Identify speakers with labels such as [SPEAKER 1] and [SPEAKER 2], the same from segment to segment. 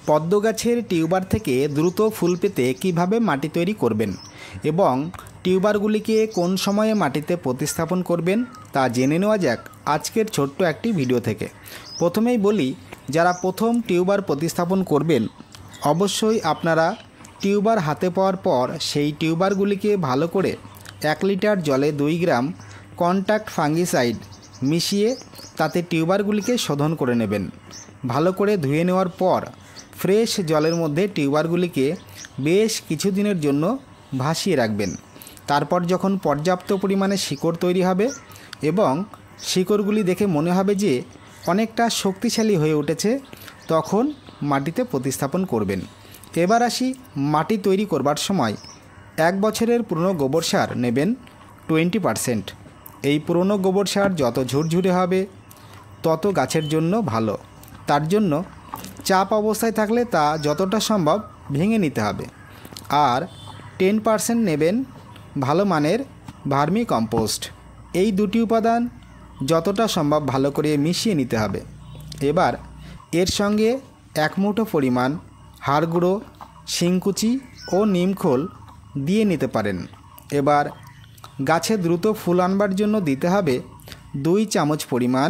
[SPEAKER 1] পদ্ম গাছের টিউবার থেকে দ্রুত ফুল পেতে কিভাবে মাটি তৈরি করবেন এবং টিউবারগুলিকে কোন সময়ে মাটিতে প্রতিস্থাপন করবেন তা জেনে নেওয়া যাক আজকের ছোট্ট একটি ভিডিও থেকে। প্রথমেই বলি, যারা প্রথম টিউবার প্রতিস্থাপন করবেন অবশ্যই আপনারা টিউবার হাতে পাওয়ার পর সেই টিউবারগুলিকে ভালো করে 1 লিটার জলে 2 গ্রাম কন্ট্যাক্ট ফাঙ্গিসাইড মিশিয়ে তাতে টিউবারগুলিকে শোধন করে নেবেন। ভালো করে ধুয়ে নেওয়ার পর ফ্রেশ জলের মধ্যে টিউবারগুলিকে বেশ কিছুদিনের জন্য ভাসিয়ে রাখবেন। তারপর যখন পর্যাপ্ত পরিমাণে শিকড় তৈরি হবে এবং শিকড়গুলি দেখে মনে হবে যে অনেকটা শক্তিশালী হয়ে উঠেছে, তখন মাটিতে প্রতিস্থাপন করবেন। এবার আসি, মাটি তৈরি করবার সময় 1 বছরের পুরনো গোবর সার নেবেন 20%। এই পুরনো গোবর সার যত ঝুরঝুরে হবে তত গাছের জন্য ভালো। তার জন্য চাপ অবস্থায় থাকলে তা যতটা সম্ভব ভেঙে নিতে হবে। আর 10% নেবেন ভালো মানের ভার্মি কম্পোস্ট। এই দুটি উপাদান যতটা সম্ভব ভালো করে মিশিয়ে নিতে হবে। এবার এর সঙ্গে 1 মুঠো পরিমাণ হাড় গুঁড়ো, শিংকুচি ও নিমখোল দিয়ে নিতে পারেন। এবার গাছে দ্রুত ফুল আনবার জন্য দিতে হবে 2 চামচ পরিমাণ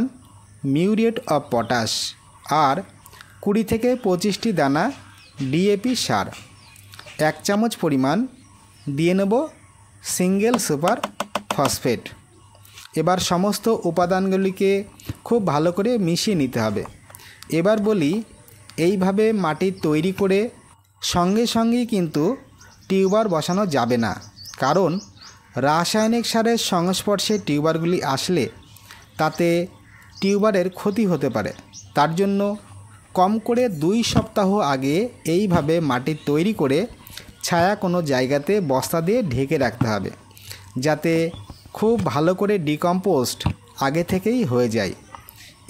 [SPEAKER 1] মিউরেট অফ পটাশ আর 20 থেকে 25টি দানা ডিএপি সার। 1 চামচ পরিমাণ দিয়ে নেব সিঙ্গেল সুপার ফসফেট। এবার সমস্ত উপাদানগুলিকে খুব ভালো করে মিশিয়ে নিতে হবে। এবার বলি, এইভাবে মাটি তৈরি করে সঙ্গে সঙ্গেই কিন্তু টিউবার বসানো যাবে না, কারণ রাসায়নিক সারের সংস্পর্শে টিউবারগুলি আসলে তাতে টিউবারের ক্ষতি হতে পারে। তার জন্য কম করে 2 সপ্তাহ আগে এইভাবে মাটি তৈরি করে ছায়া কোনো জায়গাতে বস্তা দিয়ে ঢেকে রাখতে হবে, যাতে খুব ভালো করে ডিকম্পোস্ট আগে থেকেই হয়ে যায়।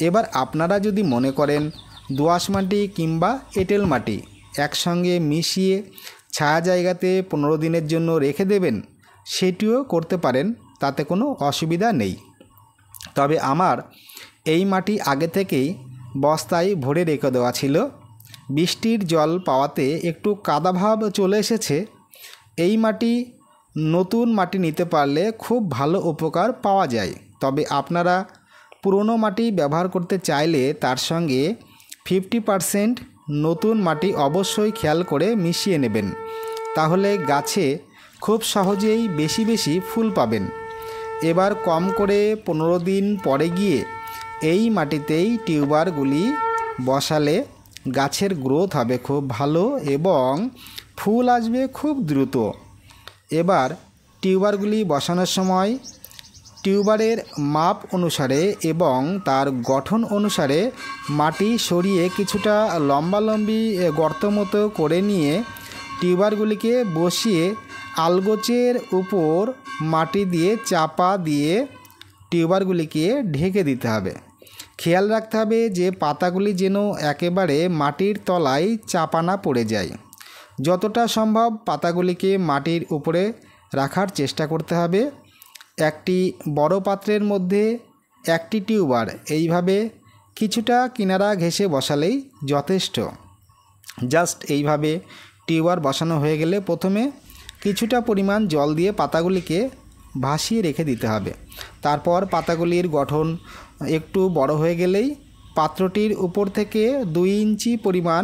[SPEAKER 1] এবার আপনারা যদি মনে করেন দোআঁশ মাটি কিংবা এঁটেল মাটি একসঙ্গে মিশিয়ে ছায়া জায়গাতে 15 দিনের জন্য রেখে দেবেন, সেটিও করতে পারেন, তাতে কোনো অসুবিধা নেই। তবে আমার এই মাটি আগে থেকেই বস্তায় ভরে রেখে দেওয়া ছিল। বৃষ্টির জল পাওয়াতে একটু কাদাভাব চলে এসেছে। এই মাটি নতুন মাটি নিতে পারলে খুব ভালো উপকার পাওয়া যায়। তবে আপনারা পুরনো মাটি ব্যবহার করতে চাইলে তার সঙ্গে 50% নতুন মাটি অবশ্যই খেয়াল করে মিশিয়ে নেবেন, তাহলে গাছে খুব সহজেই বেশি বেশি ফুল পাবেন। এবার কম করে 15 দিন পরে গিয়ে এই মাটিতেই টিউবারগুলি বসালে গাছের গ্রোথ হবে খুব ভালো এবং ফুল আসবে খুব দ্রুত। এবার টিউবারগুলি বসানোর সময় টিউবারের মাপ অনুসারে এবং তার গঠন অনুসারে মাটি সরিয়ে কিছুটা লম্বালম্বি গর্ত মতো করে নিয়ে টিউবারগুলিকে বসিয়ে আলগোচের উপর মাটি দিয়ে চাপা দিয়ে টিউবারগুলিকে ঢেকে দিতে হবে। খেয়াল রাখতে হবে যে পাতাগুলি যেন একেবারে মাটির তলায় চাপা না পড়ে যায়। যতটা সম্ভব পাতাগুলিকে মাটির উপরে রাখার চেষ্টা করতে হবে। একটি বড় পাত্রের মধ্যে একটি টিউবার এইভাবে কিছুটা কিনারা ঘেঁষে বসালেই যথেষ্ট। জাস্ট এইভাবে টিউবার বসানো হয়ে গেলে প্রথমে কিছুটা পরিমাণ জল দিয়ে পাতাগুলিকে ভাসিয়ে রেখে দিতে হবে। তারপর পাতাগুলির গঠন একটু বড় হয়ে গেলেই পাত্রটির উপর থেকে 2 ইঞ্চি পরিমাণ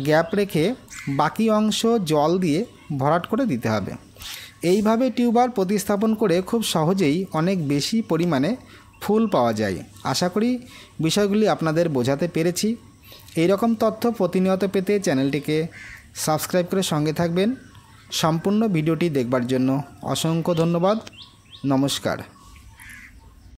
[SPEAKER 1] গ্যাপ রেখে বাকি অংশ জল দিয়ে ভরাট করে দিতে হবে। এইভাবে টিউবার প্রতিস্থাপন করে খুব সহজেই অনেক বেশি পরিমাণে ফুল পাওয়া যায়। আশা করি বিষয়গুলি আপনাদের বোঝাতে পেরেছি। এই রকম তথ্য প্রতিনিয়ত পেতে চ্যানেলটিকে সাবস্ক্রাইব করে সঙ্গে থাকবেন। সম্পূর্ণ ভিডিওটি দেখবার জন্য অসংখ্য ধন্যবাদ। নমস্কার।